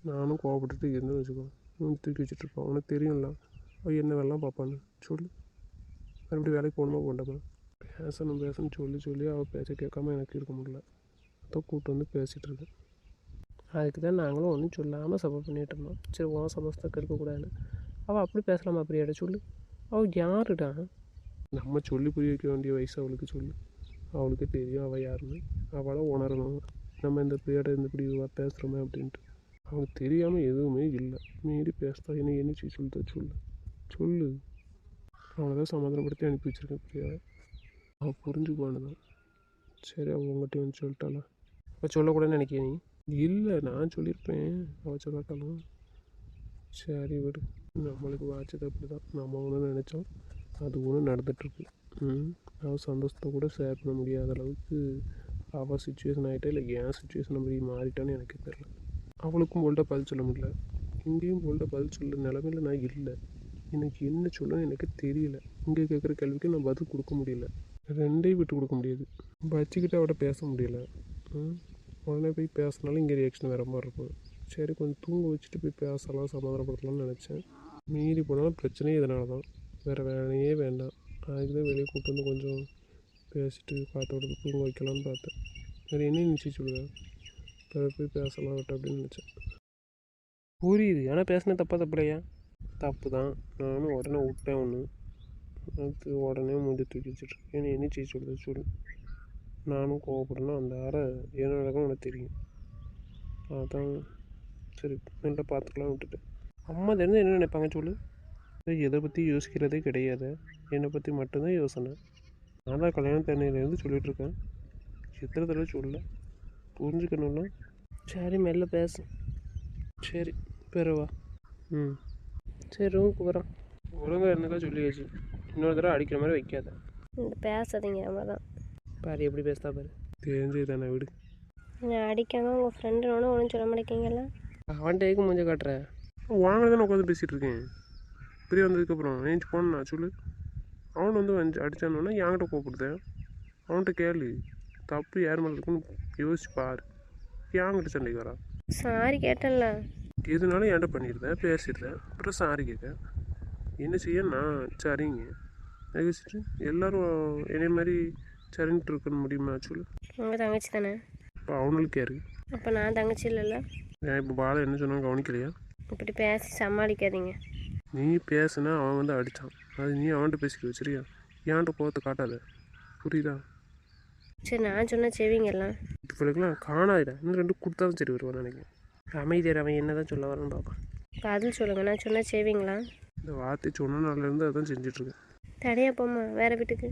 நானும் கோவப்பட்டுட்டு இருந்தேன்னு வச்சுக்கோ, தூக்கி வச்சுட்ருப்பான். உனக்கு தெரியும்ல அவள் என்ன வேலைலாம் பார்ப்பான்னு சொல்லு. மறுபடியும் வேலைக்கு போகணுமா போண்டாமா? பேசணும்னு சொல்லி அவள் பேச்ச கேட்காம எனக்கு இருக்க முடியல. அதான் கூப்பிட்டு வந்து பேசிகிட்டு இருக்கேன். அதுக்கு தான் நாங்களும் ஒன்றும் சொல்லாமல் சப்போர்ட் பண்ணிகிட்டு இருந்தோம். சரி உன் சந்தோஷத்தை கெடுக்கக்கூடாதுன்னு. அவள் அப்படி பேசலாமா பிரியாட சொல்லு? அவள் யாருடா? நம்ம சொல்லி புரிய வைக்க வேண்டிய வயசு அவளுக்கு சொல்லு. அவளுக்கு தெரியும் அவள் யாருன்னு. அவளை உணரணும் நம்ம இந்த பிரியாட இந்த இப்படி பேசுகிறோமே அப்படின்ட்டு. அவனுக்கு தெரியாமல் எதுவுமே இல்லை. மீறி பேசுதா என்ன சொல்லுதா சொல்லு. அவளை தான் சமாதானப்படுத்தி அனுப்பி வச்சுருக்கேன் பிரியாவை. அவள் புரிஞ்சுக்குவானு தான். சரி அவள் உங்கள்கிட்ட வந்து சொல்லிட்டாளா? அவள் சொல்லக்கூடாதுன்னு நினைக்கிய நீ? இல்லை நான் சொல்லியிருப்பேன், அவள் சொல்லாட்டாலும். சரி விடு, நம்மளுக்கு வாட்சது அப்படி தான். நம்ம ஒன்று நினச்சோம், அது ஒன்று நடந்துகிட்ருக்கு. அவள் சந்தோஷத்தை கூட ஷேர் பண்ண முடியாத அளவுக்கு அவள் சுச்சுவேஷன் ஆகிட்டா, இல்லை என் சுச்சுவேஷன் அப்படி மாறிட்டான்னு எனக்கு தெரியல. அவளுக்கும் போல்ட்டாக பதில் சொல்ல முடியல, இங்கேயும் போல்ட்டாக பதில் சொல்ல நிலமையில நான் இல்லை. எனக்கு என்ன சொல்லணும்னு எனக்கு தெரியல. இங்கே கேட்குற கேள்விக்கு நான் பதில் கொடுக்க முடியல. ரெண்டையும் விட்டு கொடுக்க முடியாது. வச்சுக்கிட்டு அவட பேச முடியல. உடனே போய் பேசினாலும் இங்கே ரியாக்ஷன் வேறு மாதிரி இருக்கும். சரி கொஞ்சம் தூங்க வச்சுட்டு போய் பேசலாம், சமாதானப்படுத்தலாம்னு நினச்சேன். மீறி போனாலும் பிரச்சனையே இதனால தான். வேறு வேலையே வேண்டாம். அதுக்கு தான் வெளியே கூப்பிட்டு வந்து கொஞ்சம் பேசிட்டு காற்றோட தூங்க வைக்கலான்னு பார்த்தேன். வேறு என்ன நினச்சி சொல்லுவேன், போய் பேசலாம் விட்டு அப்படின்னு நினச்சேன். புரியுது, ஆனால் பேசினேன் தப்பில்லையா? தப்பு தான். நானும் உடனே விட்டேன் ஒன்று. அது உடனே மூஞ்சி தூக்கி வச்சுட்ருக்கேன். என்ன செய்ய சொல்லுது சொல்லு. நானும் கோவப்படணும். அந்த அறை என்ன நடக்கும் எனக்கு தெரியும். அதான் சரி நல்லா பார்த்துக்கலாம் விட்டுட்டேன். அம்மா தெரிஞ்சு என்ன நினைப்பாங்க சொல்லு? எதை பற்றி யோசிக்கிறதே கிடையாது. என்னை பற்றி மட்டும்தான் யோசனை. நான் தான் கல்யாணம் தண்ணியிலேருந்து சொல்லிகிட்ருக்கேன். எத்தனை தடவை சொல்ல புரிஞ்சுக்கணும்ல. சரி மெல்ல பேசு. சரி பெருவா. சரி ரூமுக்கு போகிறோம். ஒழுங்காக என்னக்கா சொல்லியாச்சு. இன்னொரு தடவை அடிக்கிற மாதிரி வைக்காத. பேசாதீங்க அவ்வளோதான். பாரு எப்படி பேசுதா பாரு. தெரிஞ்சு தானே விடு. நான் அடிக்காமல் உங்கள் ஃப்ரெண்டுனோட ஒன்றும் சொல்ல மாட்டேங்கிங்களா? அவன்கிட்ட ஏக்கு மூஞ்ச காட்டுற. வாங்க தானே உட்காந்து பேசிகிட்டு இருக்கேன். பிரியா வந்ததுக்கப்புறம் ஏஞ்சி போனா சொல்லு. அவன் வந்து அடித்தானோன்னா என்கிட்ட கூப்பிடுதேன். அவன்கிட்ட கேளு, தப்பு யார் மேலே இருக்குன்னு யோசிச்சு பாரு. என்கிட்ட சண்டைக்கு வரான். சாரி கேட்டேன்ல. எதுனாலும் என்கிட்ட பண்ணியிருந்தேன், பேசியிருந்தேன். அப்புறம் சாரி கேட்க என்ன செய்ய? நான் சரிங்க நகைச்சிட்டு எல்லோரும் என்னை மாதிரி சரின்ட்டு இருக்க முடியுமா சொல்லு? உங்கள் தங்கச்சி தானே? இப்போ அவனுக்கு யாரு? அப்போ நான் தங்கச்சி இல்லைல்ல? நான் இப்போ பாலை என்ன சொன்னாலும் கவனிக்கலையா? இப்படி பேசி சமாளிக்காதீங்க. நீ பேசுனா அவன் வந்து அடித்தான். அது நீ அவன்கிட்ட பேசிக்க சரியா? ஏன்ட்ட கோவத்தை காட்டாத, புரியுதா? சரி நான் சொன்னால் செய்வீங்கல்லாம். இவளுக்குலாம் காணாதுடா. இன்னும் 2 கொடுத்தாலும் சரி வருவான்னு நினைக்கிறேன். அமைதியார், அவன் என்ன தான் சொல்ல வரான்னு பார்ப்பான். பதில் சொல்லுங்கள், நான் சொன்னால் செய்வீங்களா? இந்த வார்த்தை சொன்ன நாள்லேருந்து அதான் செஞ்சிட்ருக்கேன். தனியாக போம்மா வேறு வீட்டுக்கு.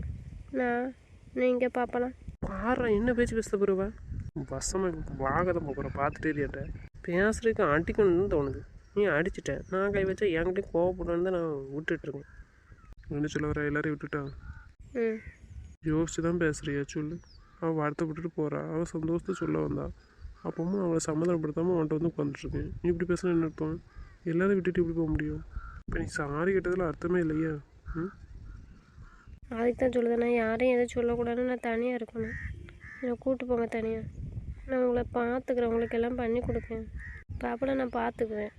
நீங்கள் பார்ப்பலாம். பாடுறேன் என்ன பேச்சு பேசுத பிறவா? வசமாக வாகதான் போகிறேன். பார்த்துட்டே இல்லையாட்ட பேசுறதுக்கு அடிக்கணும்னு தோணுது. நீ அடிச்சிட்டேன், நான் கை வச்சா என்கிட்டயும் கோவப்படான்னு தான் நான் விட்டுட்ருக்கேன். என்ன சொல்ல வர? எல்லாரையும் விட்டுட்டான். யோசிச்சு தான் பேசுகிறியா சொல்லு? அவள் வார்த்தை விட்டுட்டு போகிறா. அவள் சந்தோஷத்தை சொல்ல வந்தா. அப்பவும் அவளை சமாதானப்படுத்தாமல் அவன்கிட்ட வந்து உட்காந்துட்ருக்கேன். நீ இப்படி பேசுனா என்ன அர்த்தம்? எல்லாரையும் விட்டுட்டு இப்படி போக முடியும்? இப்போ நீ சாரி கேட்டதில் அர்த்தமே இல்லையா? அதுக்கு தான் சொல்லுதேன், நான் யாரையும் எதுவும் சொல்லக்கூடாதுன்னு. நான் தனியாக இருக்கணும். என்னை கூப்பிட்டு போங்க தனியாக. நான் உங்களை பார்த்துக்குறேன், உங்களுக்கு எல்லாம் பண்ணி கொடுப்பேன். பாப்பாவை நான் பார்த்துக்குவேன்.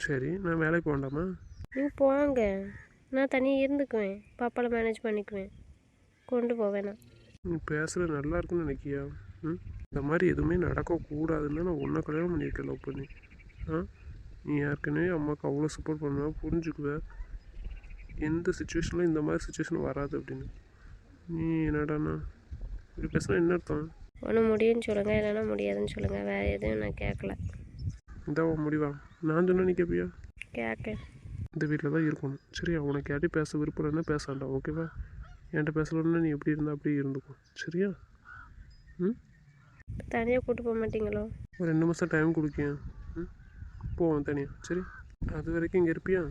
சரி நான் வேலைக்கு போகண்டாமா? நீங்கள் போங்க, நான் தனியாக இருந்துக்குவேன். பாப்பாவை மேனேஜ் பண்ணிக்குவேன், கொண்டு போவேன். நான் நீ பேசுகிறது நல்லா இருக்குன்னு நினைக்கியா? இந்த மாதிரி எதுவுமே நடக்கக்கூடாதுன்னு நான் ஒன்றை கல்யாணம் பண்ணியிருக்கேன் லவ் பண்ணி. நீ ஏற்கனவே அம்மாவுக்கு அவ்வளோ சப்போர்ட் பண்ணுவேன், புரிஞ்சுக்குவேன். எந்த சுச்சுவேஷனில் இந்த மாதிரி சுச்சுவேஷன் வராது அப்படின்னு. நீ என்னடாண்ணா இப்படி பேசுனா என்ன அர்த்தம்? ஒன்று முடியும்னு சொல்லுங்கள், இல்லைன்னா முடியாதுன்னு சொல்லுங்கள். வேறு எதுவும் நான் கேட்கல. இதான் முடிவா? நான் சொன்னால் நீ கேட்பியா? கேட்க இந்த வீட்டில் தான் இருக்கணும் சரியா? உனக்கு யார்ட்டையும் பேச விருப்பம் இல்லைன்னா பேசாண்டா, ஓகேவா? என்கிட்ட பேசலன்னா நீ எப்படி இருந்தால் அப்படியே இருந்துக்கும் சரியா? தனியாக கூப்பிட்டு போக மாட்டீங்களோ? ஒரு 2 மாதம் டைம் கொடுக்கேன். போவோம் தனியாக சரி? அது வரைக்கும் இங்கே இருப்பியா?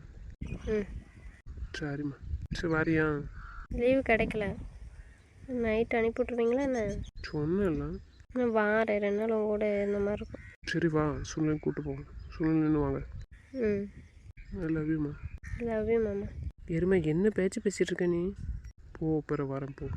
சரிம்மா. சரி வாரியா? லீவு கிடைக்கல, நைட் அனுப்பி விட்ருவீங்களா என்ன? சொன்னேன்ல நான் வாரேன், 2 நாள் உங்க கூட இருந்த மாதிரி இருக்கும். சரி வா, சூழ்நிலை கூப்பிட்டு போங்க. சூழ்நிலை வாங்க. லவ் யூ மா. லவ் யூ மாமா. எருமை என்ன பேச்சு பேசிகிட்டு இருக்க நீ? போ பிற வரேன் போ.